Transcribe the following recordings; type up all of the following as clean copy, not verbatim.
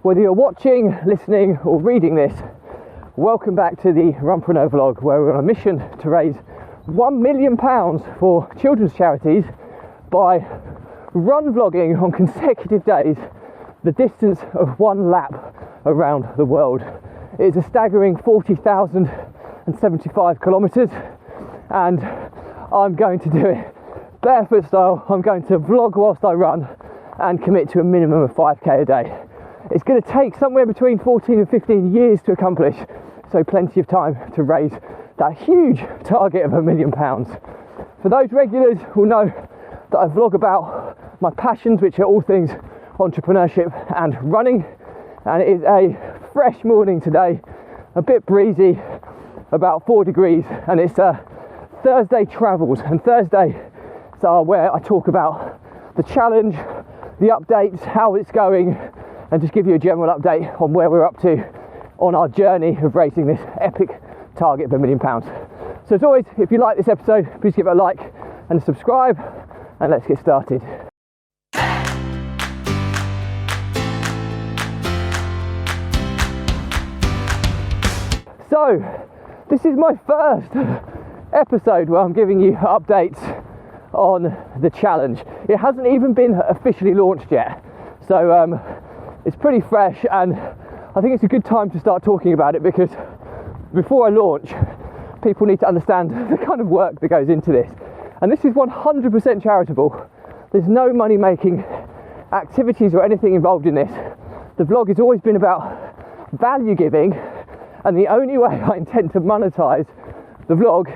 Whether you're watching, listening or reading this, welcome back to the Runpreneur vlog, where we're on a mission to raise £1 million for children's charities by run vlogging on consecutive days the distance of one lap around the world. It is a staggering 40,075 kilometres, and I'm going to do it barefoot style. I'm going to vlog whilst I run and commit to a minimum of 5k a day. It's going to take somewhere between 14 and 15 years to accomplish, so plenty of time to raise that huge target of £1 million. For those regulars will know that I vlog about my passions, which are all things entrepreneurship and running, and it is a fresh morning today, a bit breezy, about 4 degrees, and it's Thursday travels, and Thursdays are where I talk about the challenge, the updates, how it's going, and just give you a general update on where we're up to on our journey of raising this epic target of £1 million. So as always, if you like this episode, please give it a like and a subscribe, and let's get started. So this is my first episode where I'm giving you updates on the challenge. It hasn't even been officially launched yet, so it's pretty fresh, and I think it's a good time to start talking about it, because before I launch, people need to understand the kind of work that goes into this. And this is 100% charitable. There's no money making activities or anything involved in this. The vlog has always been about value giving, and the only way I intend to monetize the vlog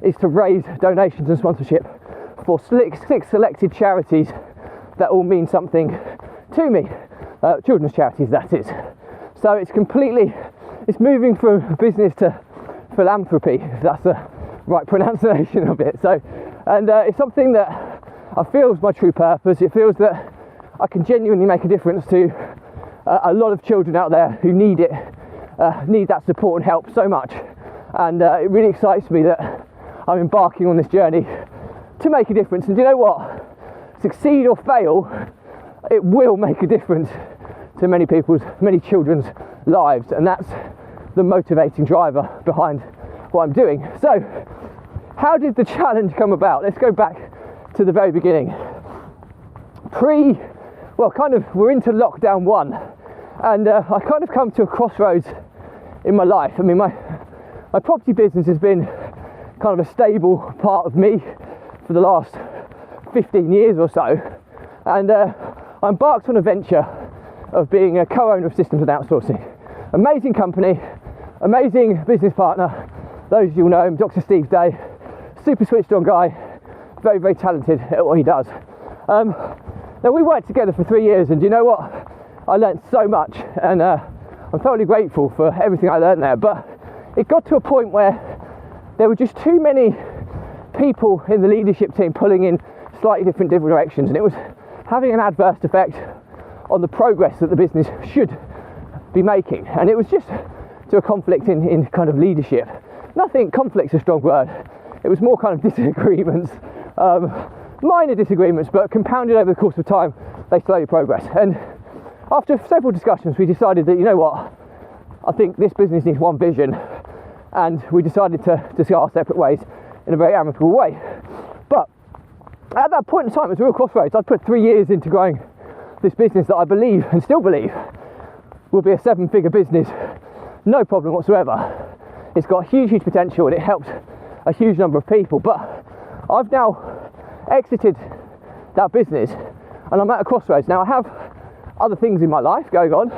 is to raise donations and sponsorship for six selected charities that all mean something to me. Children's charities, that is. So it's moving from business to philanthropy, if that's the right pronunciation of it. So, and it's something that I feel is my true purpose. It feels that I can genuinely make a difference to a lot of children out there who need it, need that support and help so much. And it really excites me that I'm embarking on this journey to make a difference. And do you know what? Succeed or fail, it will make a difference to many children's lives, and that's the motivating driver behind what I'm doing. So how did the challenge come about? Let's go back to the very beginning. We're into lockdown 1, and I kind of come to a crossroads in my life. I mean, my property business has been kind of a stable part of me for the last 15 years or so, and I embarked on a venture of being a co-owner of Systems and Outsourcing. Amazing company, amazing business partner. Those of you who know him, Dr. Steve Day, super switched on guy, very, very talented at what he does. Now we worked together for 3 years, and do you know what? I learned so much, and I'm totally grateful for everything I learned there, but it got to a point where there were just too many people in the leadership team pulling in slightly different directions, and it was having an adverse effect on the progress that the business should be making. And it was just to a conflict in kind of leadership. Conflict's a strong word. It was more kind of disagreements, minor disagreements, but compounded over the course of time, they slowly progress. And after several discussions, we decided that, you know what, I think this business needs one vision, and we decided to go our separate ways in a very amicable way. But at that point in time, it was a real crossroads. I'd put 3 years into growing this business that I believe, and still believe, will be a 7-figure business, no problem whatsoever. It's got huge potential, and it helps a huge number of people. But I've now exited that business, and I'm at a crossroads. Now I have other things in my life going on,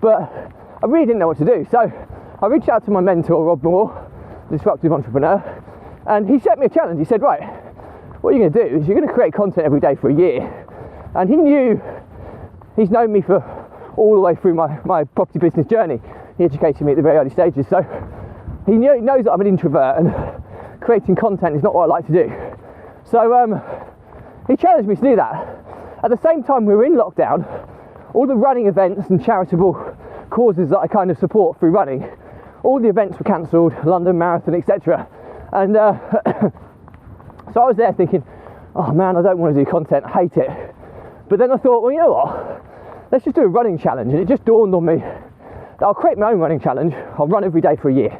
but I really didn't know what to do. So I reached out to my mentor, Rob Moore, the disruptive entrepreneur, and he set me a challenge. He said, right, what you're going to do is you're going to create content every day for a year. And he's known me for all the way through my property business journey. He educated me at the very early stages, so he knows that I'm an introvert, and creating content is not what I like to do. So he challenged me to do that. At the same time, we were in lockdown. All the running events and charitable causes that I kind of support through running, all the events were cancelled, London Marathon, etc. And so I was there thinking, oh man, I don't want to do content, I hate it. But then I thought, well, you know what? let's just do a running challenge. And it just dawned on me that I'll create my own running challenge. I'll run every day for a year.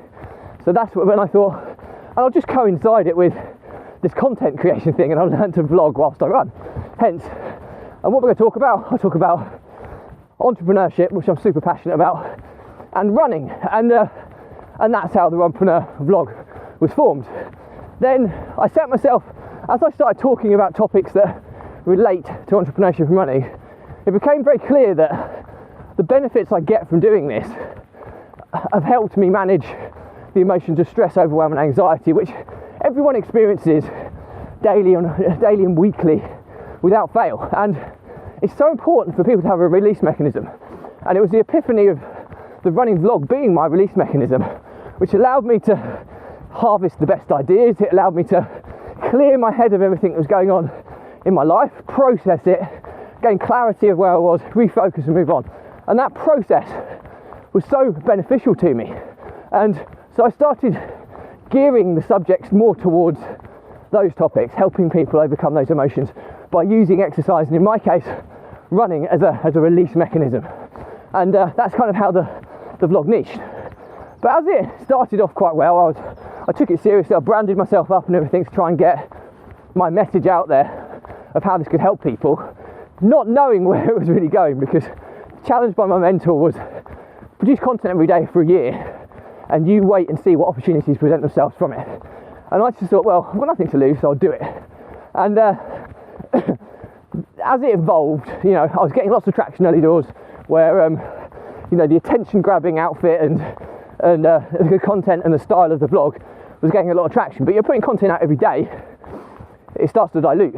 So that's when I thought, and I'll just coincide it with this content creation thing, and I'll learn to vlog whilst I run. Hence, and what we're going to talk about, I'll talk about entrepreneurship, which I'm super passionate about, and running, and that's how the Runpreneur vlog was formed. Then I set myself, as I started talking about topics that relate to entrepreneurship and running, it became very clear that the benefits I get from doing this have helped me manage the emotions of stress, overwhelm and anxiety, which everyone experiences daily and weekly without fail. And it's so important for people to have a release mechanism. And it was the epiphany of the running vlog being my release mechanism, which allowed me to harvest the best ideas. It allowed me to clear my head of everything that was going on in my life, process it, gain clarity of where I was, refocus and move on. And that process was so beneficial to me. And so I started gearing the subjects more towards those topics, helping people overcome those emotions by using exercise, and in my case, running as a release mechanism. And that's kind of how the vlog niched. But as it started off quite well, I took it seriously. I branded myself up and everything to try and get my message out there of how this could help people, not knowing where it was really going, because challenged by my mentor was produce content every day for a year and you wait and see what opportunities present themselves from it. And I just thought, well, I've got nothing to lose, so I'll do it. And as it evolved, you know, I was getting lots of traction early doors where, you know, the attention-grabbing outfit and the content and the style of the vlog was getting a lot of traction. But you're putting content out every day, it starts to dilute.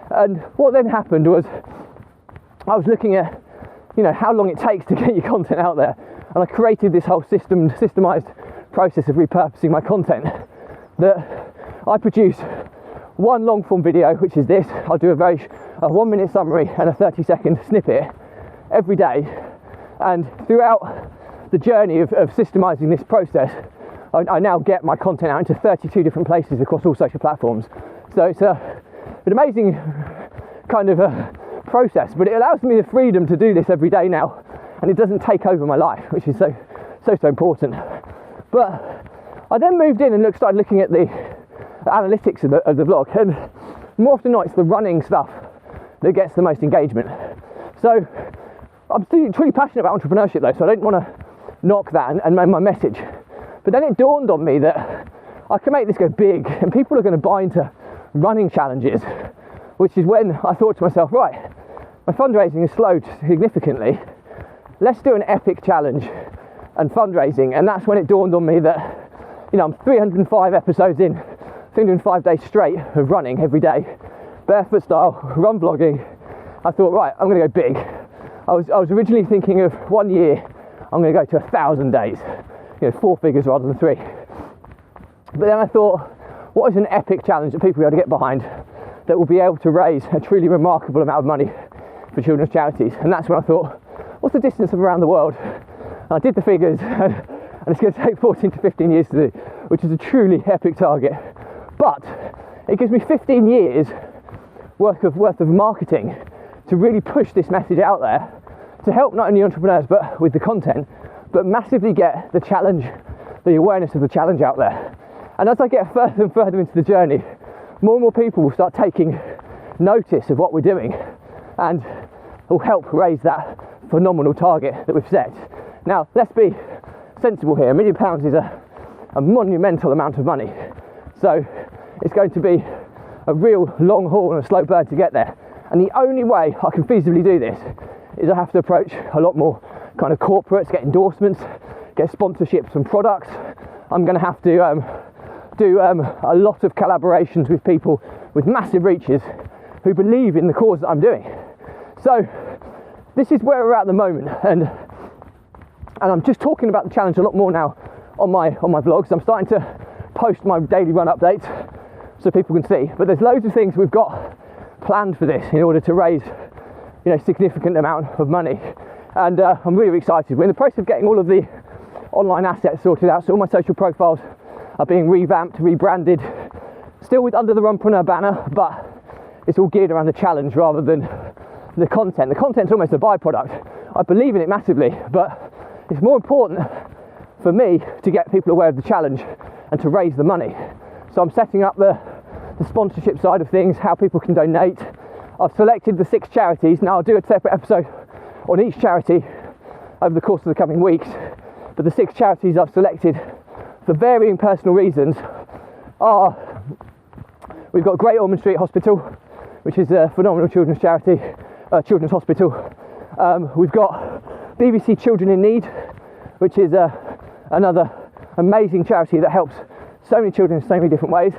And what then happened was I was looking at, you know, how long it takes to get your content out there. And I created this whole systemized process of repurposing my content, that I produce one long form video, which is this. I'll do a 1 minute summary and a 30-second snippet every day. And throughout the journey of systemizing this process, I now get my content out into 32 different places across all social platforms. So it's an amazing kind of a process, but it allows me the freedom to do this every day now, and it doesn't take over my life, which is so important. But I then moved in and started looking at the analytics of the vlog, and more often than not, it's the running stuff that gets the most engagement. So I'm still truly passionate about entrepreneurship though, so I don't want to knock that and my message. But then it dawned on me that I can make this go big, and people are going to buy into running challenges, which is when I thought to myself, right, my fundraising has slowed significantly. Let's do an epic challenge and fundraising. And that's when it dawned on me that, you know, I'm 305 episodes in, 305 days straight of running every day, barefoot style, run vlogging. I thought, right, I'm going to go big. I was originally thinking of 1 year, I'm going to go to 1,000 days, you know, 4 figures rather than 3. But then I thought, what is an epic challenge that people will be able to get behind that will be able to raise a truly remarkable amount of money for children's charities? And that's when I thought, what's the distance of around the world? And I did the figures, and it's going to take 14 to 15 years to do, which is a truly epic target. But it gives me 15 years worth of marketing to really push this message out there, to help not only entrepreneurs but with the content, but massively get the challenge, the awareness of the challenge out there. And as I get further and further into the journey, more and more people will start taking notice of what we're doing, and will help raise that phenomenal target that we've set. Now, let's be sensible here. £1 million is a monumental amount of money. So it's going to be a real long haul and a slow burn to get there. And the only way I can feasibly do this is I have to approach a lot more kind of corporates, get endorsements, get sponsorships and products. I'm going to have to do a lot of collaborations with people with massive reaches who believe in the cause that I'm doing. So this is where we're at the moment, and I'm just talking about the challenge a lot more now on my vlogs. I'm starting to post my daily run updates so people can see, but there's loads of things we've got planned for this in order to raise, you know, significant amount of money, and I'm really excited. We're in the process of getting all of the online assets sorted out, so all my social profiles are being revamped, rebranded, still with under the Runpreneur banner, but it's all geared around the challenge rather than the content. The content's almost a byproduct. I believe in it massively, but it's more important for me to get people aware of the challenge and to raise the money. So I'm setting up the sponsorship side of things, how people can donate. I've selected the 6 charities. Now I'll do a separate episode on each charity over the course of the coming weeks, but the 6 charities I've selected for varying personal reasons are, we've got Great Ormond Street Hospital, which is a phenomenal children's charity, children's hospital. We've got BBC Children in Need, which is another amazing charity that helps so many children in so many different ways.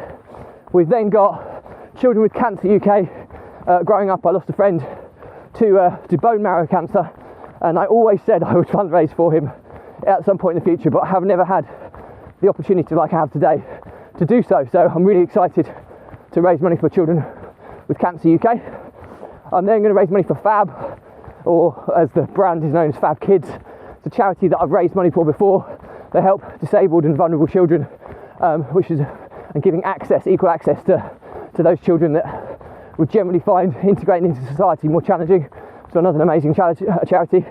We've then got Children with Cancer UK. Growing up, I lost a friend to bone marrow cancer, and I always said I would fundraise for him at some point in the future, but I have never had the opportunity like I have today to do so. So I'm really excited to raise money for Children with Cancer UK. I'm then going to raise money for Fab, or as the brand is known as Fab Kids. It's a charity that I've raised money for before. They help disabled and vulnerable children, and giving access, equal access to those children that would generally find integrating into society more challenging. So another amazing charity.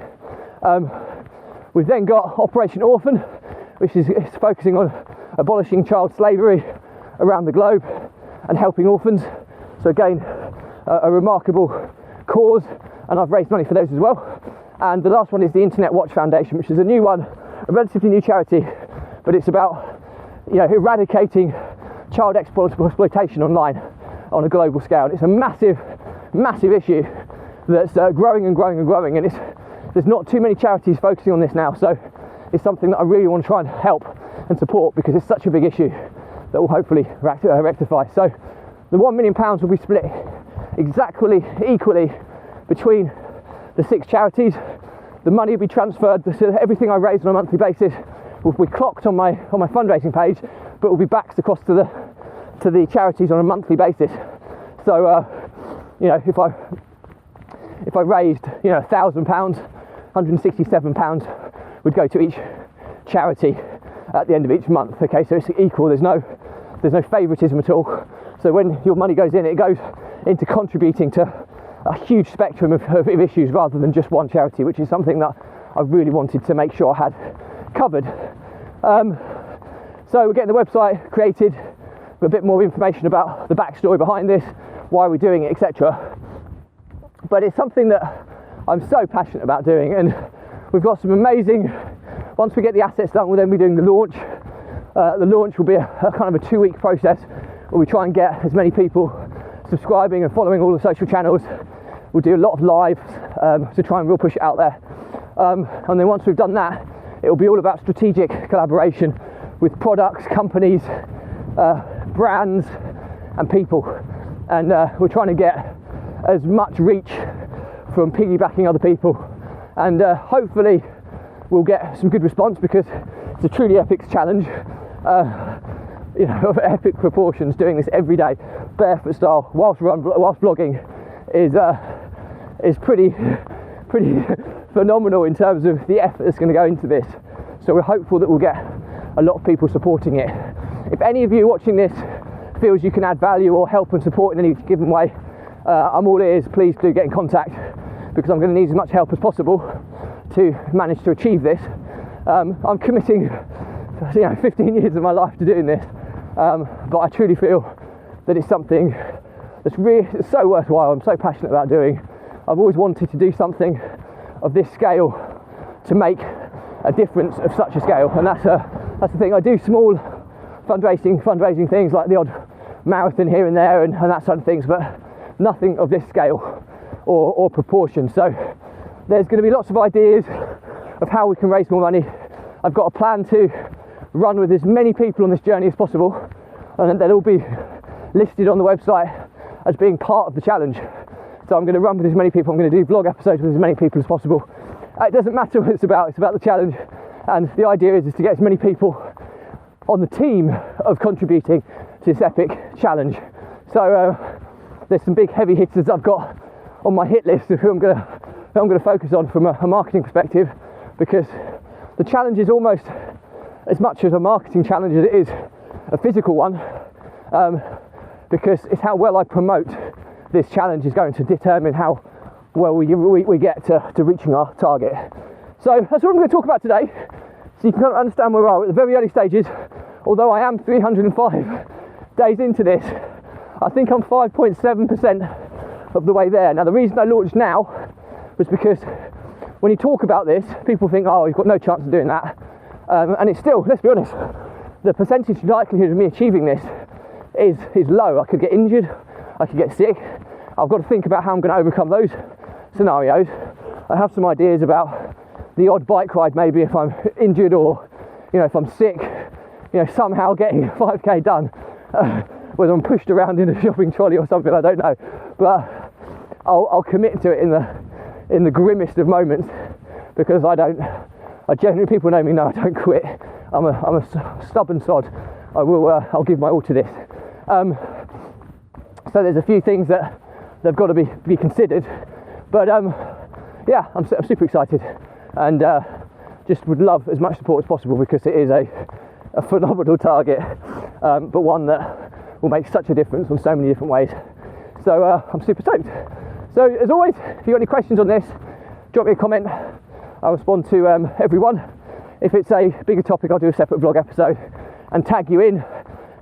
We've then got Operation Orphan, which is focusing on abolishing child slavery around the globe and helping orphans. So again, a remarkable cause, and I've raised money for those as well. And the last one is the Internet Watch Foundation, which is a new one, a relatively new charity, but it's about eradicating child exploitation online on a global scale. It's a massive, massive issue that's growing and growing and growing, and there's not too many charities focusing on this now, so it's something that I really want to try and help and support because it's such a big issue that will hopefully rectify. So the £1 million will be split equally between the 6 charities. The money will be transferred, so everything I raise on a monthly basis will be clocked on my fundraising page, but will be backed across to the charities on a monthly basis. So if I raised £1,000, £167 would go to each charity at the end of each month. Okay, so it's equal. There's no favouritism at all. So when your money goes in, it goes into contributing to a huge spectrum of issues rather than just one charity, which is something that I really wanted to make sure I had covered. So we're getting the website created with a bit more information about the backstory behind this, why we're doing it, etc. But it's something that I'm so passionate about doing, and we've got some amazing, once we get the assets done, we'll then be doing the launch. The launch will be a kind of a 2-week process where we try and get as many people subscribing and following all the social channels. We'll do a lot of lives to try and really push it out there. And then once we've done that, it will be all about strategic collaboration with products, companies, brands and people. And we're trying to get as much reach from piggybacking other people. And hopefully we'll get some good response because it's a truly epic challenge. Of epic proportions, doing this every day, barefoot style, whilst vlogging, is pretty phenomenal in terms of the effort that's going to go into this. So we're hopeful that we'll get a lot of people supporting it. If any of you watching this feels you can add value or help and support in any given way, I'm all ears. Please do get in contact because I'm going to need as much help as possible to manage to achieve this. I'm committing 15 years of my life to doing this, but I truly feel that it's something that's really so worthwhile. I'm so passionate about doing. I've always wanted to do something of this scale to make a difference of such a scale, and that's the thing. I do small fundraising things like the odd marathon here and there and that sort of things, but nothing of this scale or proportion. So there's going to be lots of ideas of how we can raise more money. I've got a plan to run with as many people on this journey as possible, and they'll all be listed on the website as being part of the challenge. So I'm going to run with as many people. I'm going to do vlog episodes with as many people as possible. It doesn't matter what it's about the challenge, and the idea is to get as many people on the team of contributing to this epic challenge. So there's some big heavy hitters I've got on my hit list of who I'm going to focus on from a marketing perspective, because the challenge is almost as much as a marketing challenge as it is a physical one, because it's how well I promote this challenge is going to determine how where we get to reaching our target. So that's what I'm going to talk about today, so you can kind of understand where we are at the very early stages. Although I am 305 days into this, I think I'm 5.7% of the way there. Now the reason I launched now was because when you talk about this, people think, oh, you've got no chance of doing that. And it's still, let's be honest, the percentage likelihood of me achieving this is low. I could get injured, I could get sick. I've got to think about how I'm going to overcome those scenarios. I have some ideas about the odd bike ride, maybe if I'm injured or, if I'm sick, somehow getting 5k done, whether I'm pushed around in a shopping trolley or something, I don't know. But I'll commit to it in the grimmest of moments, because generally, people know me now, I don't quit. I'm a stubborn sod. I'll give my all to this. So there's a few things that they've got to be considered, but yeah, I'm super excited, and just would love as much support as possible, because it is a phenomenal target, but one that will make such a difference on so many different ways. So I'm super stoked. So as always, if you've got any questions on this, drop me a comment. I'll respond to everyone. If it's a bigger topic, I'll do a separate vlog episode and tag you in.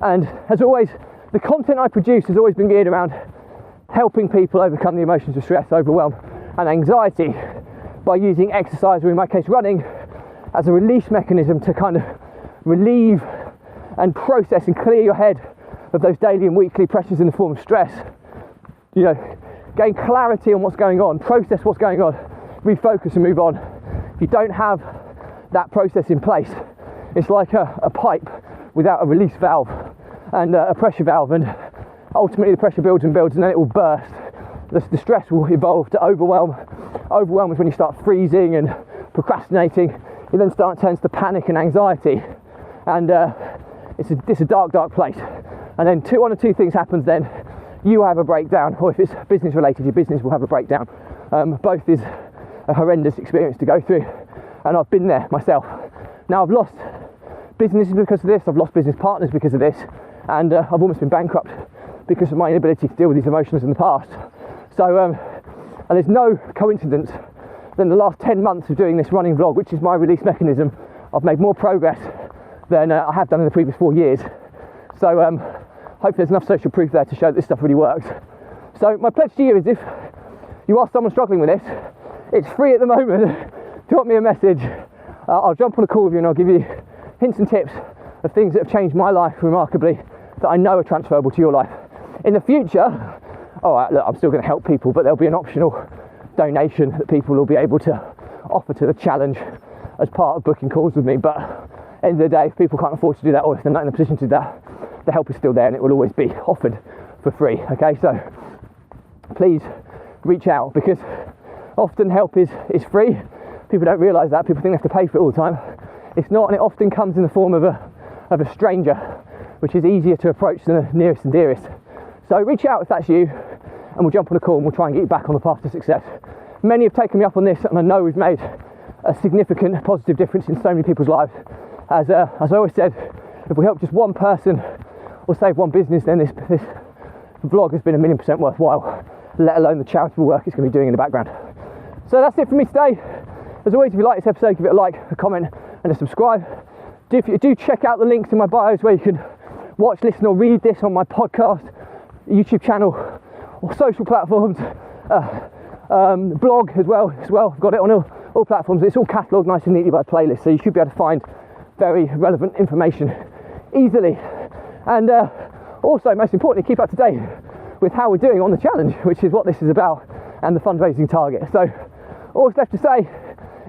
And as always, the content I produce has always been geared around helping people overcome the emotions of stress, overwhelm and anxiety by using exercise, or in my case running, as a release mechanism to kind of relieve and process and clear your head of those daily and weekly pressures in the form of stress. Gain clarity on what's going on, process what's going on, refocus and move on. If you don't have that process in place, it's like a pipe without a release valve and a pressure valve, and ultimately the pressure builds and builds, and then it will burst. The stress will evolve to overwhelm. Overwhelm is when you start freezing and procrastinating. You then turns to panic and anxiety, and it's a dark place. And then one or two things happens. Then you have a breakdown, or if it's business related, your business will have a breakdown. Both is a horrendous experience to go through, and I've been there myself. Now I've lost businesses because of this, I've lost business partners because of this, and I've almost been bankrupt because of my inability to deal with these emotions in the past. So, and there's no coincidence that in the last 10 months of doing this running vlog, which is my release mechanism, I've made more progress than I have done in the previous 4 years. So hopefully there's enough social proof there to show that this stuff really works. So my pledge to you is, if you are someone struggling with this, it's free at the moment. Drop me a message. I'll jump on a call with you and I'll give you hints and tips of things that have changed my life remarkably, that I know are transferable to your life. In the future, look, I'm still going to help people, but there'll be an optional donation that people will be able to offer to the challenge as part of booking calls with me. But at the end of the day, if people can't afford to do that, or if they're not in a position to do that, the help is still there, and it will always be offered for free. Okay, so please reach out, because often help is free. People don't realise that. People think they have to pay for it all the time. It's not, and it often comes in the form of a stranger, which is easier to approach than the nearest and dearest. So reach out if that's you, and we'll jump on a call and we'll try and get you back on the path to success. Many have taken me up on this, and I know we've made a significant positive difference in so many people's lives. As I always said, if we help just one person or save one business, then this vlog has been 1,000,000% worthwhile, let alone the charitable work it's going to be doing in the background. So that's it for me today. As always, if you like this episode, give it a like, a comment and a subscribe. Do check out the links in my bios where you can watch, listen or read this on my podcast, YouTube channel or social platforms, blog as well. I've got it on all platforms. It's all catalogued nice and neatly by playlist, so you should be able to find very relevant information easily. And also, most importantly, keep up to date with how we're doing on the challenge, which is what this is about, and the fundraising target. So all that's left to say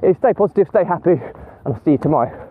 is stay positive, stay happy, and I'll see you tomorrow.